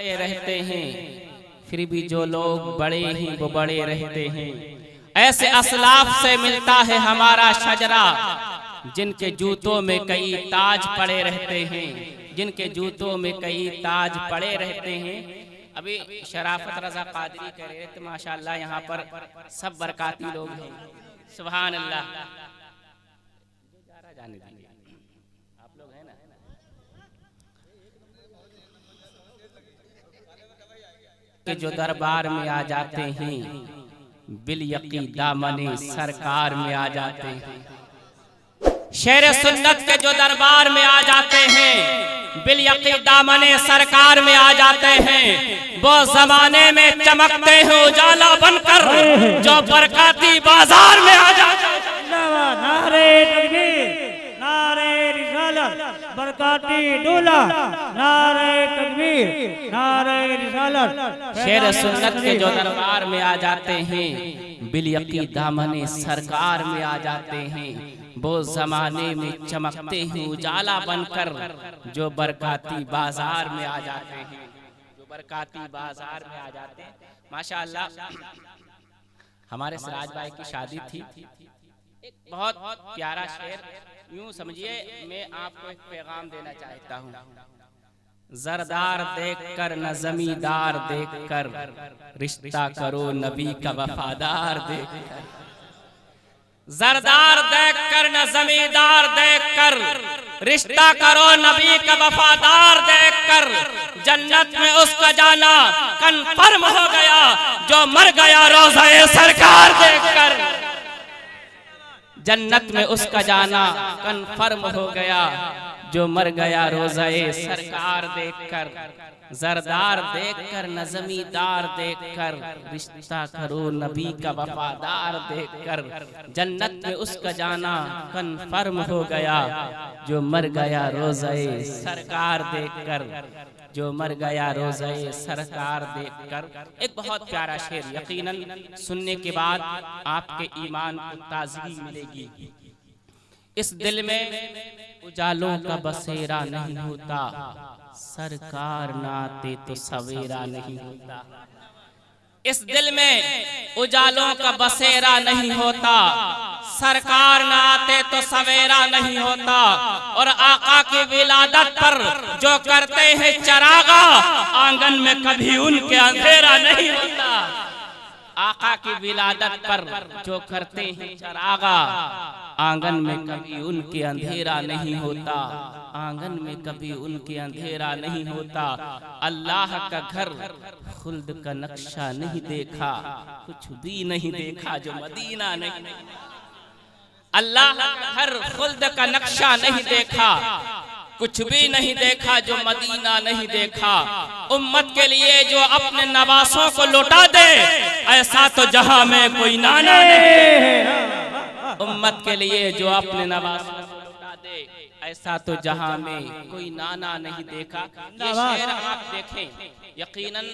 बड़े रहते हैं, फिर भी जो लोग बड़े ही वो बड़े रहते हैं। ऐसे असलाफ से मिलता है हमारा शजरा, जिनके जूतों में कई ताज पड़े रहते हैं, जिनके जूतों में कई ताज पड़े रहते हैं। अभी शराफत रजा कादरी कह रहे थे, माशाअल्लाह यहाँ पर सब बरकाती लोग हैं, सुभान अल्लाह। जाने दीजिए, आप लोग हैं ना। कि जो दरबार में आ जाते हैं, बिल यकी दामने सरकार में आ जाते हैं। शेर सुन्नत के जो दरबार में आ जाते हैं, बिल यकी दामने सरकार में आ जाते हैं। वो जमाने में चमकते हैं उजाला बनकर, जो बरकाती बाजार में आ जाते हैं। नारे तकबीर, नारे रिसालत, बरकाती दूल्हा, नारे तकबीर, नारे रिसालत। शेर सुन्नत के जो दरबार में आ जाते हैं, बिल यकी दामने सरकार में आ जाते हैं। वो जमाने में चमकते हैं उजाला बनकर, जो बरकाती बाजार में आ जाते हैं, जो बरकाती बाजार में आ जाते हैं। माशाअल्लाह हमारे सिराज भाई की शादी थी, एक बहुत प्यारा शेर, यूं समझिए मैं आपको एक पैगाम देना चाहता हूँ। जरदार देखकर न जमींदार देखकर, रिश्ता करो नबी का वफादार देखकर। जरदार देखकर न जमींदार देखकर, रिश्ता करो नबी का वफादार देखकर। जन्नत में उसका जाना कन्फर्म हो गया, जो मर गया रोज़े सरकार देखकर। जन्नत में उसका जाना कन्फर्म हो गया, जो मर गया रोज़े सरकार देखकर। जरदार देखकर न जमींदार देखकर, रिश्ता करो नबी का वफादार देखकर। जन्नत में उसका जाना कन्फर्म हो गया, जो मर गया रोज़े सरकार देखकर, जो मर गया रोज़े सरकार देखकर। एक बहुत प्यारा शेर, यकीनन सुनने के बाद आपके ईमान को ताज़गी मिलेगी। इस दिल में उजालों का बसेरा नहीं होता, सरकार ना आते तो सवेरा नहीं होता। इस दिल में उजालों का बसेरा नहीं होता, सरकार ना आते तो सवेरा नहीं होता। और आका की विलादत पर जो करते हैं चरागा, आंगन में कभी उनके अंधेरा नहीं होता। आका की विलादत पर जो करते हैं चरागा, आंगन में कभी उनके अंधेरा नहीं होता, आंगन में कभी उनके अंधेरा नहीं होता। अल्लाह का घर खुल्द का नक्शा नहीं देखा, कुछ भी नहीं देखा जो मदीना नहीं। अल्लाह का घर खुल्द का नक्शा नहीं देखा, कुछ भी नहीं देखा जो मदीना नहीं देखा। उम्मत के लिए जो अपने नवासों को लौटा दे, ऐसा तो जहां में कोई नाना नहीं। उम्मत के लिए जो अपने नवासों को लौटा दे, ऐसा तो जहां में कोई नाना नहीं देखा। ये शेर आप देखें, यकीनन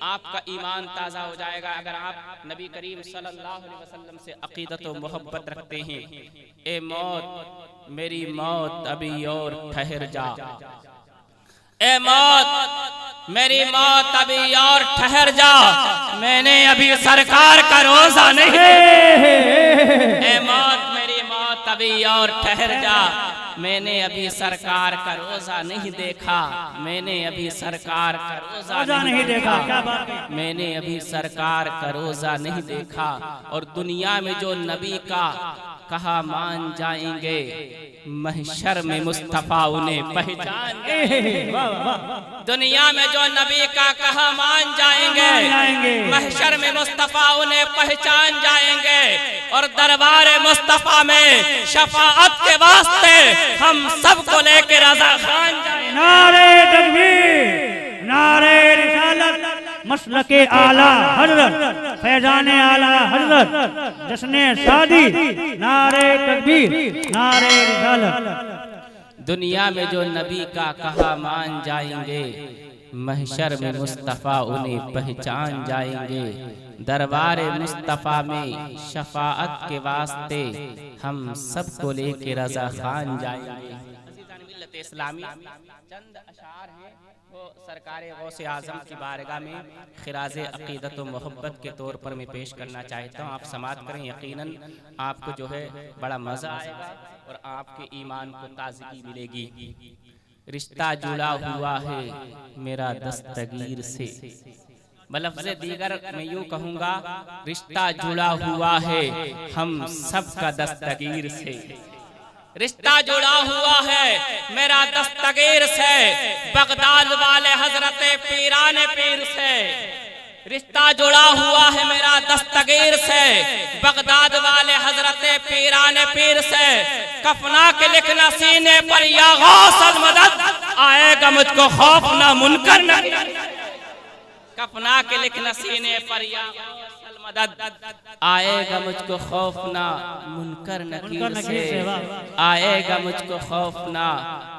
आपका ईमान ताज़ा हो जाएगा अगर आप नबी करीम सल्लल्लाहु अलैहि वसल्लम से अकीदत और मोहब्बत रखते हैं। ए मौत मेरी मौत अभी और ठहर जा, ए मौत मेरी मौत अभी और ठहर जा, मैंने अभी सरकार का रोज़ा नहीं। ए मौत मेरी मौत अभी और ठहर जा, मैंने अभी सरकार का रोज़ा नहीं देखा, मैंने अभी सरकार का रोज़ा नहीं देखा, मैंने अभी सरकार का रोज़ा नहीं देखा। और दुनिया में जो नबी का कहा मान जाएंगे, महशर में मुस्तफा उन्हें पहचानेंगे। दुनिया में जो नबी का कहा मान जाएंगे, महशर में मुस्तफा उन्हें पहचान जाएंगे। और दरबार मुस्तफा में शफाअत के वास्ते हम सबको लेकर रज़ा खान जाएंगे। नारे तकबीर, नारे रिसालत, मसलके आला हजरत, फैजाने आला हजरत, जश्ने शादी, नारे तकबीर, नारे रिसालत। दुनिया में जो नबी का कहा मान जाएंगे, महशर में मुस्तफ़ा उन्हें पहचान जाएंगे। दरबार मुस्तफ़ा में शफाअत के वास्ते हम सबको लेके रज़ा खान जाएंगे। मिल्लत इस्लामी चंद अशार हैं सरकार गौसे आजम की बारगाह में खिराज अकीदत व मोहब्बत के तौर पर मैं पेश करना चाहता हूँ। आप समाअत करें, यकीनन आपको जो है बड़ा मजा आएगा और आपके ईमान को ताजगी मिलेगी। रिश्ता जुड़ा हुआ है मेरा दस्तगीर से, बलफ्ज़े दीगर मैं यूं कहूँगा, रिश्ता जुड़ा हुआ है हम सबका दस्तगीर से। रिश्ता जुड़ा हुआ है मेरा दस्तगीर से, बगदाद वाले हजरत पीराने पीर से। रिश्ता जुड़ा हुआ है मेरा दस्तगीर से, बगदाद वाले हजरत पीराने पीर से। कफना के लिखना सीने पर या गौसल मदद, आएगा मुझको खौफ ना मुनकर न। कफना के लिखना सीने पर या गौसल मदद, आएगा मुझको खौफ ना मुनकर नकीर से। आएगा मुझको खौफ ना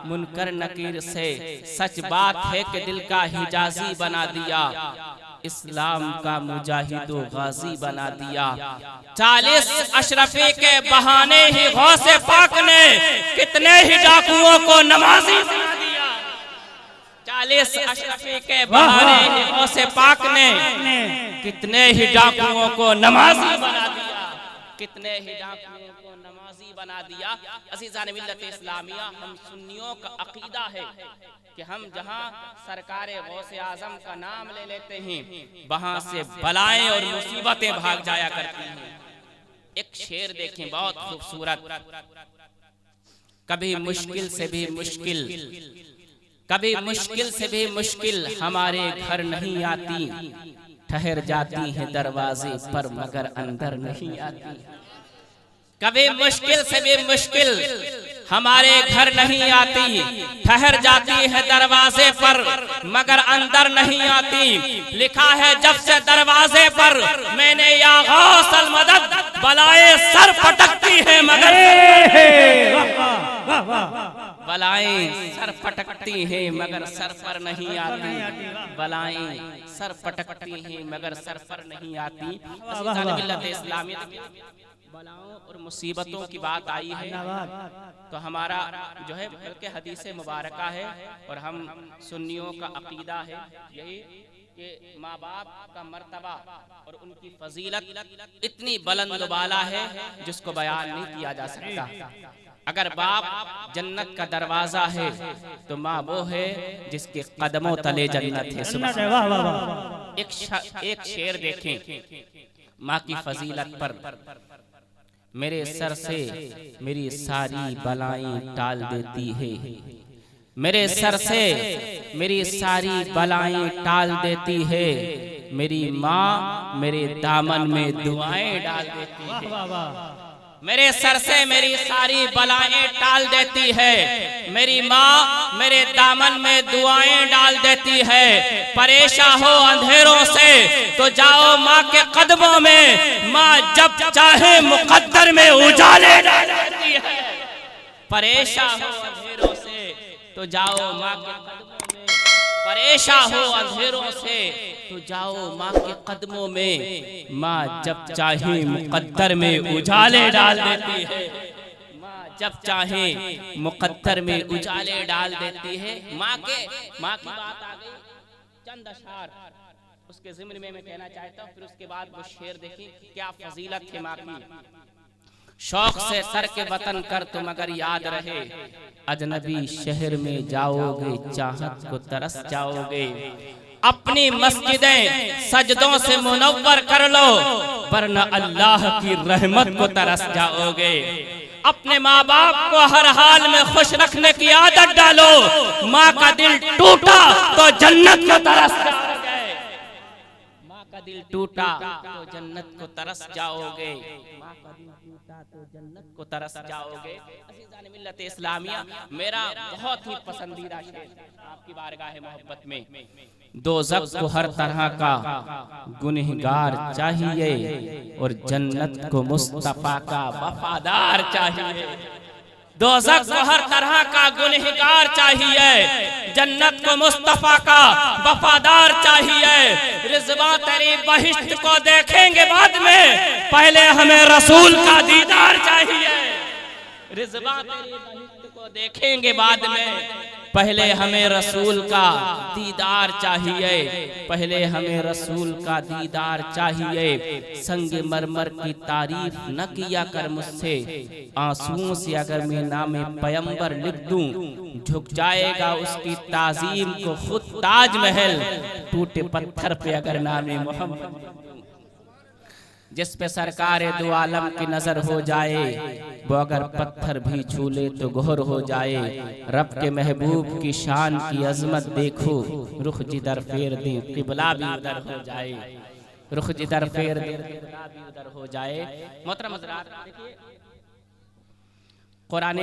मुनकर नकीर से। सच बात है कि दिल का हिजाजी बना दिया, इस्लाम का मुजाहिदो गाजी बना दिया। 40 अशरफी के बहाने ही गौसे पाक ने कितने ही डाकुओं को नमाजी बना दिया। 40 अशरफी के बहाने ही गौसे पाक ने कितने ही डाकुओं को नमाजी बना दिया। कितने ही डाकुओं को नमाजी बना दिया। अज़ीज़ान मिल्लत इस्लामिया, हम सुन्नियों का अकीदा है कि हम जहां सरकार गौसे आजम का नाम ले लेते हैं, वहां से बलाएं और मुसीबतें भाग जाया करती हैं। एक शेर देखें बहुत खूबसूरत, कभी मुश्किल से भी मुश्किल, कभी मुश्किल से भी मुश्किल हमारे घर नहीं आती, ठहर जाती है दरवाजे पर मगर अंदर नहीं आती। कभी मुश्किल से भी मुश्किल हमारे घर नहीं आती, ठहर जाती है दरवाजे पर मगर अंदर नहीं आती। लिखा है जब से दरवाजे पर मैंने या गौसल मदद, बलाए सर पटकती है मगर बलाएं सर पटकती हैं मगर सर पर नहीं आती। बलाएं सर पटकती हैं मगर सर पर नहीं आती। मिल्लत इस्लामी बलाओं और मुसीबतों की बात आई है तो हमारा जो है बल्कि हदीस मुबारका है और हम सुन्नियों का अकीदा है यही कि माँ बाप का मर्तबा और उनकी फजीलत इतनी बुलंद बाला है जिसको बयान नहीं किया जा सकता। अगर बाप जन्नत का दरवाजा है तो माँ वो है जिसके कदमों तले जन्नत है। एक शेर देखें माँ की फजीलत पर। मेरे सर से मेरी सारी बलाएं टाल देती है, मेरे सर से मेरी सारी बलाएं टाल देती है। मेरी माँ मेरे दामन में दुआएं डाल देती है। मेरे सर से मेरी सारी बलाएं टाल देती है। मेरी माँ मेरे दामन में दुआएं डाल देती है। परेशान हो अंधेरों से तो जाओ माँ के कदमों में, माँ जब चाहे मुकद्दर में उजाले डाल देती है। परेशान हो अंधेरों से तो जाओ माँ के कदमों में, परेशान हो अंधेरों से तो जाओ माँ के कदमों में। माँ जब चाहे मुकद्दर में उजाले डाल देती है। माँ जब चाहे मुकद्दर में उजाले डाल देती है। माँ की बात आ गई, चंद अशआर उसके ज़िम्न में मैं कहना चाहता हूँ, फिर उसके बाद वो शेर देखिए क्या फजीलत है माँ की। शौक से सर के वतन कर तुम अगर याद रहे, अजनबी शहर में जाओगे चाहत को तरस जाओगे। अपनी मस्जिदें सजदों से मुनव्वर कर लो वरना अल्लाह की रहमत को तरस जाओगे। अपने माँ बाप को हर हाल में खुश रखने की आदत डालो। माँ का दिल टूटा तो जन्नत को तरस जाओगे। माँ का दिल टूटा तो जन्नत को तरस जाओगे। माँ का दिल टूटा तो जन्नत को तरस जाओगे। अज़ीज़ान मिल्लत इस्लामिया, मेरा बहुत ही पसंदीदा शेर आपकी बारगाह मोहब्बत में। दोज़ख को हर तरह का गुनहगार चाहिए और जन्नत को मुस्तफा का वफादार चाहिए। दोज़ख को हर तरह का गुनहगार चाहिए, जन्नत को मुस्तफा का वफादार चाहिए। रिज़वा तेरी बहिश्त को देखेंगे बाद में, पहले हमें रसूल का दीदार चाहिए। रिज़वा तेरी बहिश्त को देखेंगे बाद में, पहले हमें रसूल का दीदार चाहिए, पहले हमें रसूल का दीदार चाहिए। संग मरमर की तारीफ न किया कर मुझसे, आंसुओं से अगर मैं नामे पैगंबर लिख दूं, झुक जाएगा उसकी ताजीम को खुद ताजमहल, टूटे पत्थर पे अगर नामे मोहम्मद। जिस पे सरकार दो आलम की नजर हो जाए, वो अगर पत्थर भी छू ले तो गोहर हो जाए। रब के महबूब की शान की अजमत देखो, रुख जिधर फेर दे किबला भी उधर हो जाए, रुख जिधर फेर दे किबला भी उधर हो जाए। मोहतरम हज़रात, देखिए कुरान